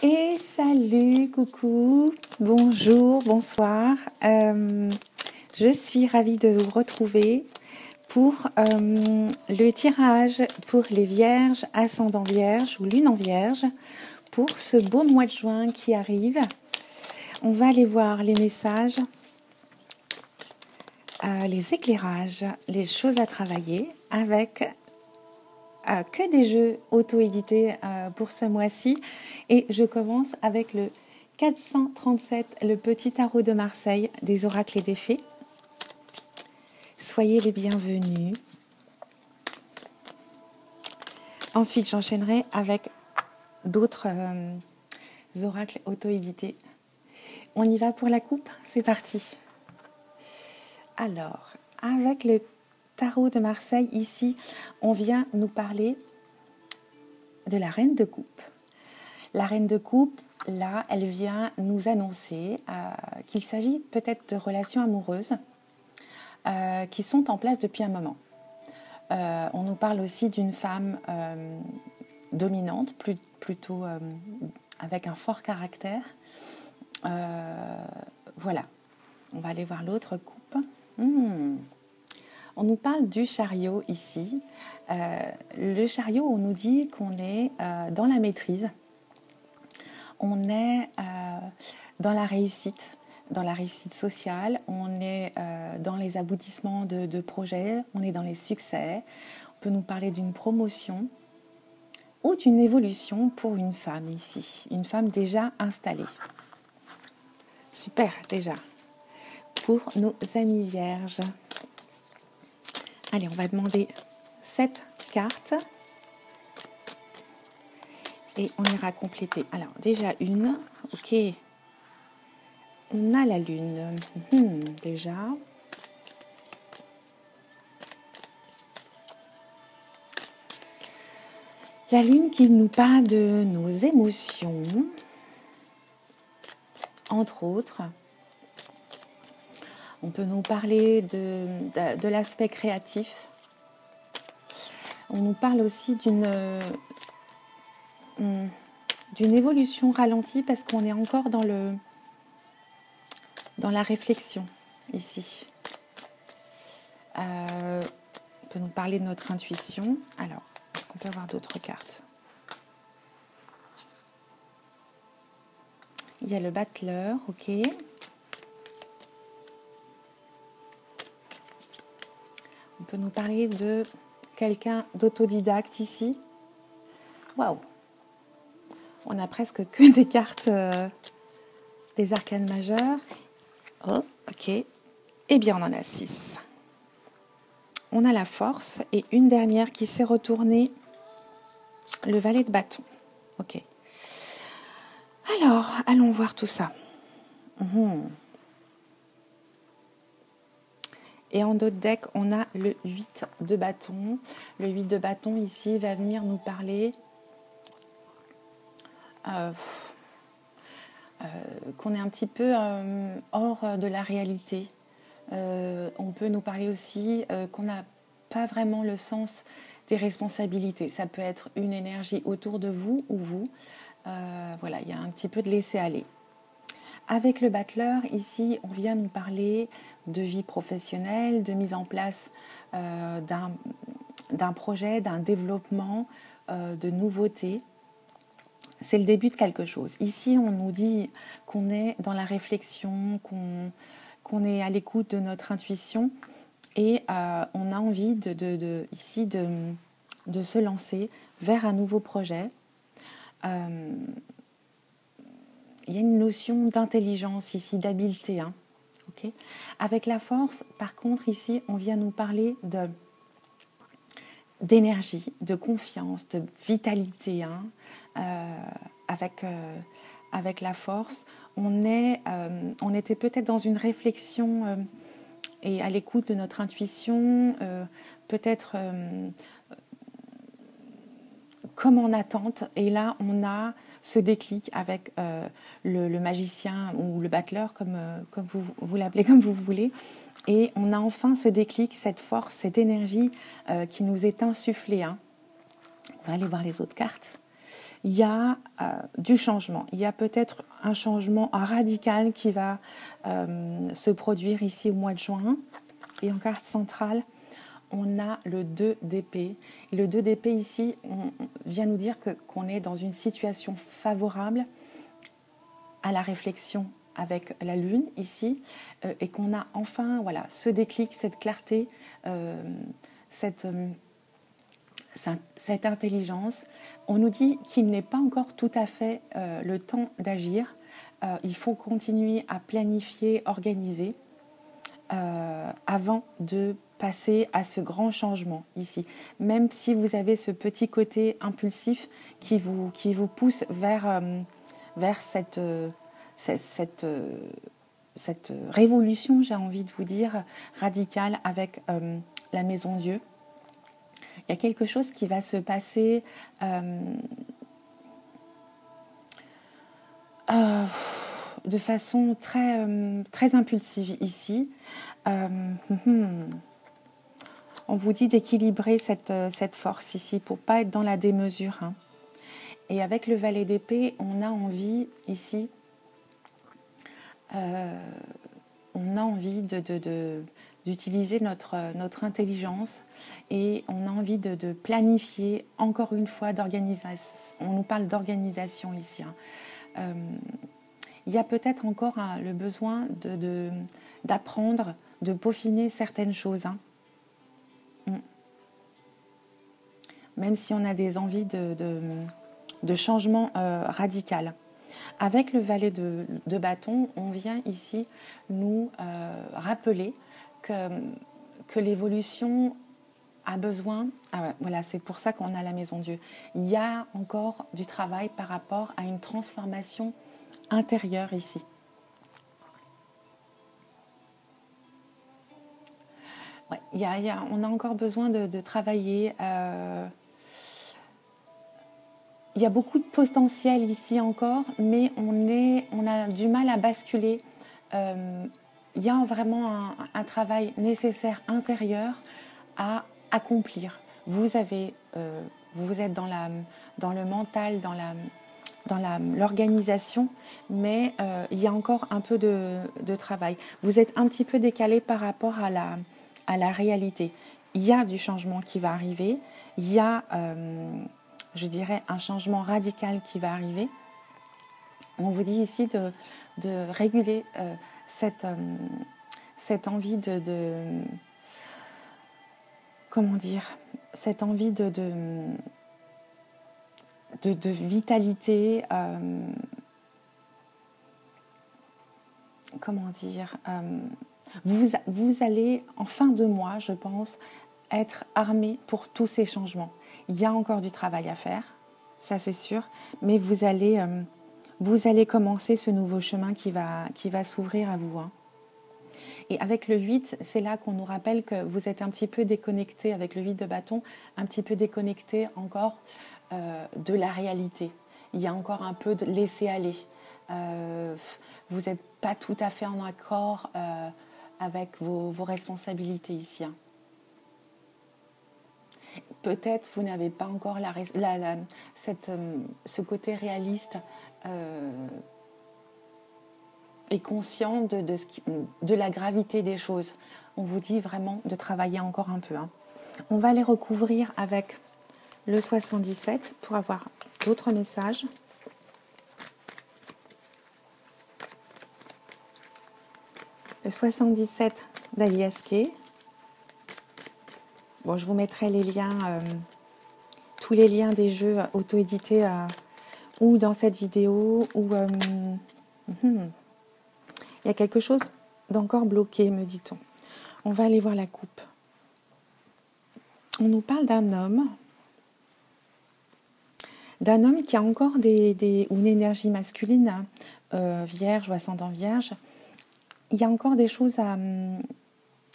Et salut, coucou, bonjour, bonsoir. Je suis ravie de vous retrouver pour le tirage pour les vierges, ascendant vierge ou lune en vierge, pour ce beau mois de juin qui arrive. On va aller voir les messages, les éclairages, les choses à travailler avec que des jeux auto-édités pour ce mois-ci. Et je commence avec le 437, le petit tarot de Marseille des oracles et des fées. Soyez les bienvenus. Ensuite, j'enchaînerai avec d'autres oracles auto-édités. On y va pour la coupe? C'est parti. Alors, avec le tarot de Marseille, ici, on vient nous parler de la reine de coupe. La reine de coupe, là, elle vient nous annoncer qu'il s'agit peut-être de relations amoureuses qui sont en place depuis un moment. On nous parle aussi d'une femme dominante, plutôt avec un fort caractère. Voilà, on va aller voir l'autre coupe. On nous parle du chariot ici. Le chariot, on nous dit qu'on est dans la maîtrise. On est dans la réussite sociale, on est dans les aboutissements de projets, on est dans les succès. On peut nous parler d'une promotion ou d'une évolution pour une femme ici, une femme déjà installée. Super, déjà, pour nos amis vierges. Allez, on va demander 7 cartes. Et on ira compléter. Alors, déjà une. Ok. On a la lune. Déjà. La lune qui nous parle de nos émotions. Entre autres. On peut nous parler de l'aspect créatif. On nous parle aussi d'une évolution ralentie parce qu'on est encore dans la réflexion ici. On peut nous parler de notre intuition. Alors, est-ce qu'on peut avoir d'autres cartes? Il y a le battleur, ok. On peut nous parler de quelqu'un d'autodidacte ici. Waouh! On a presque que des cartes des arcanes majeures. Oh, ok. Eh bien, on en a 6. On a la force et une dernière qui s'est retournée, le valet de bâton. Ok. Alors, allons voir tout ça. Et en d'autres decks, on a le 8 de bâton. Le 8 de bâton, ici, va venir nous parler qu'on est un petit peu hors de la réalité. On peut nous parler aussi qu'on n'a pas vraiment le sens des responsabilités. Ça peut être une énergie autour de vous ou vous. Voilà, il y a un petit peu de laisser aller. Avec le battleur, ici, on vient nous parler de vie professionnelle, de mise en place d'un projet, d'un développement, de nouveautés. C'est le début de quelque chose. Ici, on nous dit qu'on est dans la réflexion, qu'on est à l'écoute de notre intuition et on a envie ici de se lancer vers un nouveau projet. Il y a une notion d'intelligence ici, d'habileté. Okay. Avec la force, par contre, ici, on vient nous parler d'énergie, de confiance, de vitalité. Avec la force, on était peut-être dans une réflexion et à l'écoute de notre intuition, peut-être comme en attente. Et là, on a ce déclic avec le magicien ou le battleur, comme vous l'appelez, comme vous voulez. Et on a enfin ce déclic, cette force, cette énergie qui nous est insufflée. On va aller voir les autres cartes. il y a du changement. Il y a peut-être un changement radical qui va se produire ici au mois de juin. Et en carte centrale, on a le 2 d'épée. Et le 2 d'épée ici, on vient nous dire qu'on est dans une situation favorable à la réflexion avec la lune ici, et qu'on a enfin voilà, ce déclic, cette clarté, cette intelligence. On nous dit qu'il n'est pas encore tout à fait le temps d'agir. Il faut continuer à planifier, organiser avant de passer à ce grand changement ici. Même si vous avez ce petit côté impulsif qui vous pousse vers cette révolution, j'ai envie de vous dire, radicale avec la Maison Dieu. Il y a quelque chose qui va se passer de façon très impulsive ici. On vous dit d'équilibrer cette force ici pour ne pas être dans la démesure. Hein. Et avec le valet d'épée, on a envie ici, d'utiliser notre intelligence, et on a envie de planifier, encore une fois, d'organisation. On nous parle d'organisation ici. Hein. Il y a peut-être encore le besoin d'apprendre, de peaufiner certaines choses. Hein. Même si on a des envies de changement radical. Avec le valet de bâton, on vient ici nous rappeler que l'évolution a besoin... voilà, c'est pour ça qu'on a la Maison Dieu. Il y a encore du travail par rapport à une transformation intérieure ici. Ouais, on a encore besoin de travailler... Il y a beaucoup de potentiel ici encore, mais on a du mal à basculer. Il y a vraiment un travail nécessaire intérieur à accomplir. Vous êtes dans le mental, dans l'organisation, mais il y a encore un peu de travail. Vous êtes un petit peu décalé par rapport à la réalité. Il y a du changement qui va arriver. Il y a... je dirais, un changement radical qui va arriver. On vous dit ici de réguler cette envie comment dire, cette envie de vitalité, comment dire, vous allez, en fin de mois, je pense, être armé pour tous ces changements. Il y a encore du travail à faire, ça c'est sûr, mais vous allez commencer ce nouveau chemin qui va s'ouvrir à vous. Hein. Et avec le 8, c'est là qu'on nous rappelle que vous êtes un petit peu déconnecté, avec le 8 de bâton, un petit peu déconnecté encore de la réalité. Il y a encore un peu de laisser aller. Vous n'êtes pas tout à fait en accord avec vos responsabilités ici. Hein. Peut-être vous n'avez pas encore ce côté réaliste et conscient de la gravité des choses. On vous dit vraiment de travailler encore un peu. Hein. On va les recouvrir avec le 77 pour avoir d'autres messages. Le 77 d'Alias Kay. Bon, je vous mettrai les liens, tous les liens des jeux auto-édités ou dans cette vidéo. Il y a quelque chose d'encore bloqué, me dit-on. On va aller voir la coupe. On nous parle d'un homme qui a encore ou une énergie masculine, vierge ou ascendant vierge. Il y a encore des choses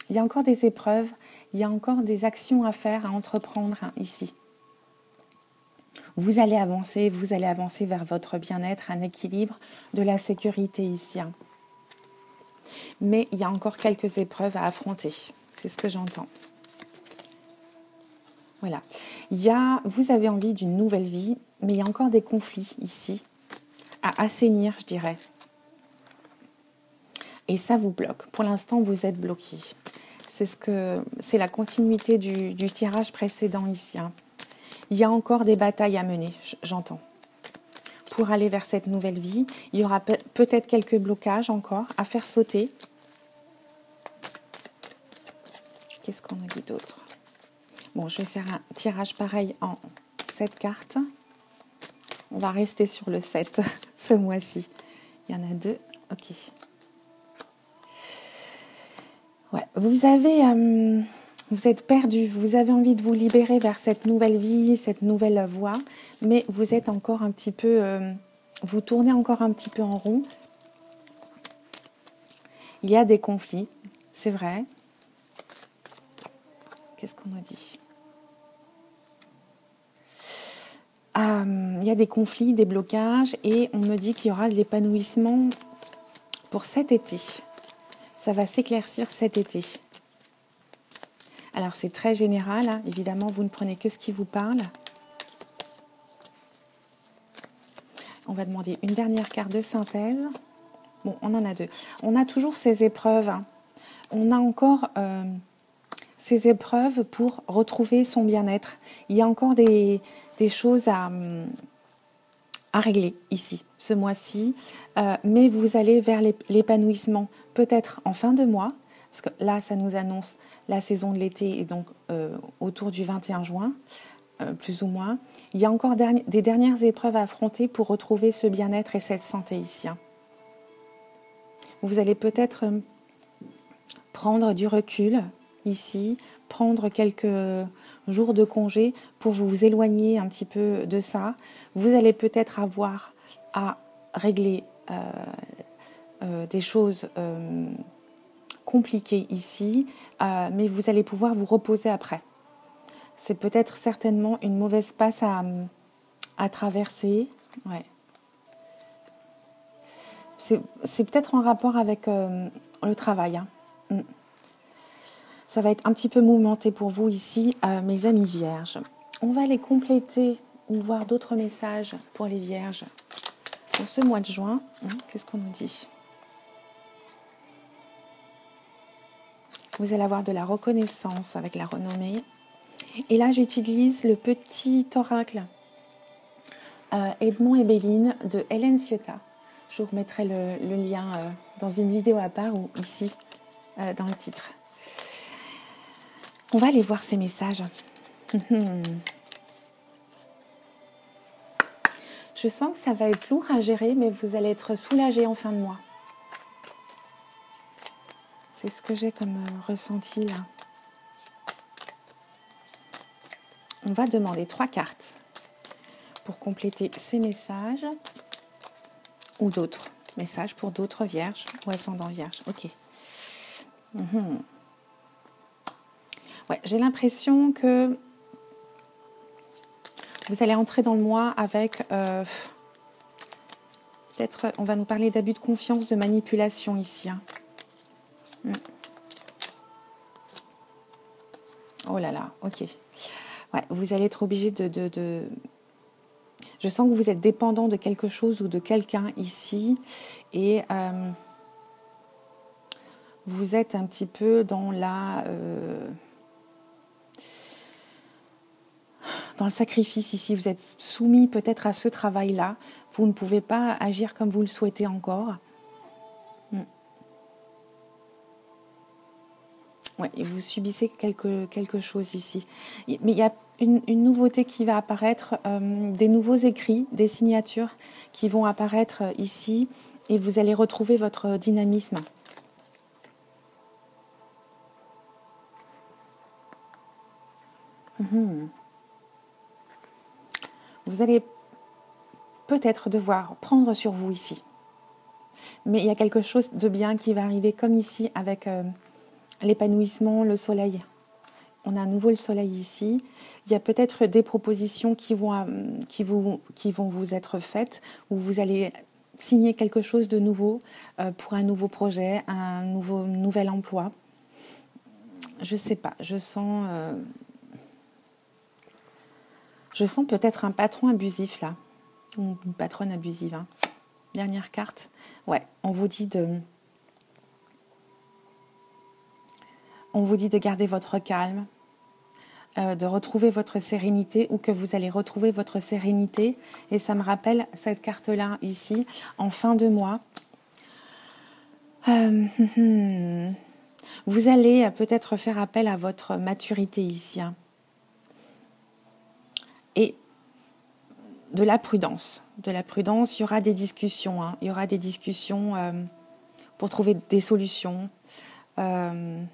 il y a encore des épreuves, il y a encore des actions à faire, à entreprendre ici. Vous allez avancer vers votre bien-être, un équilibre, de la sécurité ici. Mais il y a encore quelques épreuves à affronter. C'est ce que j'entends. Voilà. Vous avez envie d'une nouvelle vie, mais il y a encore des conflits ici à assainir, je dirais. Et ça vous bloque. Pour l'instant, vous êtes bloqué. C'est la continuité du tirage précédent ici. Hein. Il y a encore des batailles à mener, j'entends. Pour aller vers cette nouvelle vie, il y aura peut-être quelques blocages encore à faire sauter. Qu'est-ce qu'on a dit d'autre? Bon, je vais faire un tirage pareil en 7 cartes. On va rester sur le 7 ce mois-ci. Il y en a 2. Ok. Ouais, vous êtes perdu, vous avez envie de vous libérer vers cette nouvelle vie, cette nouvelle voie, mais vous êtes encore un petit peu, vous tournez encore un petit peu en rond. Il y a des conflits, c'est vrai. Qu'est-ce qu'on nous dit? Il y a des conflits, des blocages, et on me dit qu'il y aura de l'épanouissement pour cet été. Ça va s'éclaircir cet été. Alors c'est très général, hein. Évidemment vous ne prenez que ce qui vous parle. On va demander une dernière carte de synthèse. Bon, on en a 2. On a toujours ces épreuves. Hein. On a encore ces épreuves pour retrouver son bien-être. Il y a encore des choses à régler ici, ce mois-ci. Mais vous allez vers l'épanouissement, peut-être en fin de mois, parce que là, ça nous annonce la saison de l'été, et donc autour du 21 juin, plus ou moins. Il y a encore des dernières épreuves à affronter pour retrouver ce bien-être et cette santé ici. Hein. Vous allez peut-être prendre du recul ici, prendre quelques jours de congé pour vous éloigner un petit peu de ça. Vous allez peut-être avoir à régler des choses compliquées ici, mais vous allez pouvoir vous reposer après. C'est peut-être certainement une mauvaise passe à traverser. Ouais. C'est peut-être en rapport avec le travail. Hein. Ça va être un petit peu mouvementé pour vous ici, mes amis vierges. On va les compléter ou voir d'autres messages pour les vierges pour ce mois de juin. Qu'est-ce qu'on nous dit? Vous allez avoir de la reconnaissance avec la renommée. Et là, j'utilise le petit oracle Edmond et Béline de Hélène Ciotat. Je vous remettrai le lien dans une vidéo à part ou ici, dans le titre. On va aller voir ces messages. Je sens que ça va être lourd à gérer, mais vous allez être soulagé en fin de mois. C'est ce que j'ai comme ressenti là. On va demander 3 cartes pour compléter ces messages ou d'autres messages pour d'autres vierges ou ascendants vierges. Ok. Ouais, j'ai l'impression que vous allez entrer dans le mois avec peut-être, on va nous parler d'abus de confiance, de manipulation ici. Hein. Oh là là, ok. Ouais, vous allez être obligé de... Je sens que vous êtes dépendant de quelque chose ou de quelqu'un ici. Et vous êtes un petit peu dans dans le sacrifice ici. Vous êtes soumis peut-être à ce travail-là. Vous ne pouvez pas agir comme vous le souhaitez encore. Ouais, et vous subissez quelque chose ici. Mais il y a une nouveauté qui va apparaître, des nouveaux écrits, des signatures qui vont apparaître ici, et vous allez retrouver votre dynamisme. Vous allez peut-être devoir prendre sur vous ici. Mais il y a quelque chose de bien qui va arriver, comme ici avec l'épanouissement, le soleil. On a à nouveau le soleil ici. Il y a peut-être des propositions qui vont vous être faites, où vous allez signer quelque chose de nouveau pour un nouveau projet, un nouvel emploi. Je ne sais pas, je sens Je sens peut-être un patron abusif là, ou une patronne abusive. Hein. Dernière carte. Ouais, on vous dit de garder votre calme, de retrouver votre sérénité, ou que vous allez retrouver votre sérénité. Et ça me rappelle cette carte-là ici, en fin de mois. Vous allez peut-être faire appel à votre maturité ici. Hein. Et de la prudence. De la prudence, il y aura des discussions. Hein. Il y aura des discussions pour trouver des solutions. Ouais.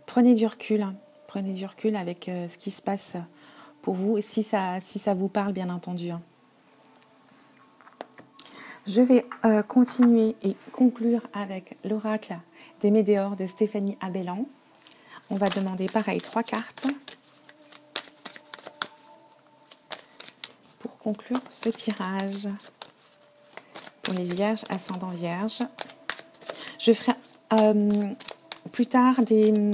Prenez du recul. Hein. Prenez du recul avec ce qui se passe pour vous. Si ça vous parle, bien entendu. Hein. Je vais continuer et conclure avec l'oracle des Médéors de Stéphanie Abellan. On va demander pareil 3 cartes pour conclure ce tirage pour les vierges, ascendant vierge. Je ferai plus tard des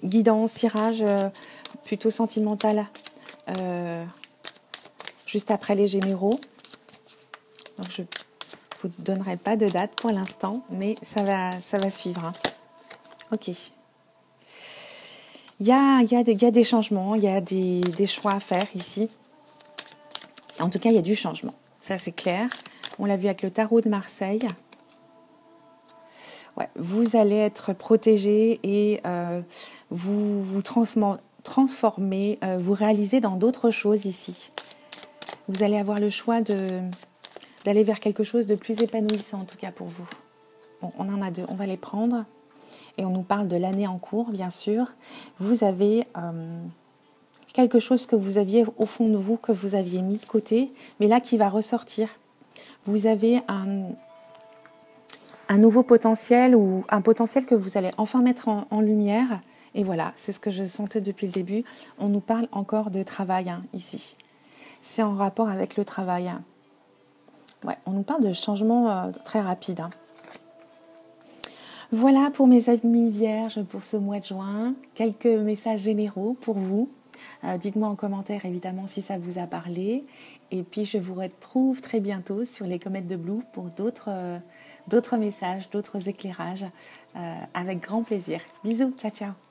guidances, tirages plutôt sentimentales juste après les généraux. Donc je ne vous donnerai pas de date pour l'instant, mais ça va suivre. Hein. Ok. Il y a des changements, il y a des choix à faire ici. En tout cas, il y a du changement. Ça, c'est clair. On l'a vu avec le tarot de Marseille. Ouais, vous allez être protégé et vous transformer, vous réaliser dans d'autres choses ici. Vous allez avoir le choix d'aller vers quelque chose de plus épanouissant, en tout cas pour vous. Bon, on en a 2, on va les prendre. Et on nous parle de l'année en cours, bien sûr. Vous avez quelque chose que vous aviez au fond de vous, que vous aviez mis de côté, mais là qui va ressortir. Vous avez un nouveau potentiel, ou un potentiel que vous allez enfin mettre en lumière. Et voilà, c'est ce que je sentais depuis le début. On nous parle encore de travail ici. C'est en rapport avec le travail. Ouais, on nous parle de changement très rapide. Voilà pour mes amis vierges pour ce mois de juin. Quelques messages généraux pour vous. Dites-moi en commentaire évidemment si ça vous a parlé. Et puis je vous retrouve très bientôt sur les Comètes de Blue pour d'autres messages, d'autres éclairages avec grand plaisir. Bisous, ciao ciao.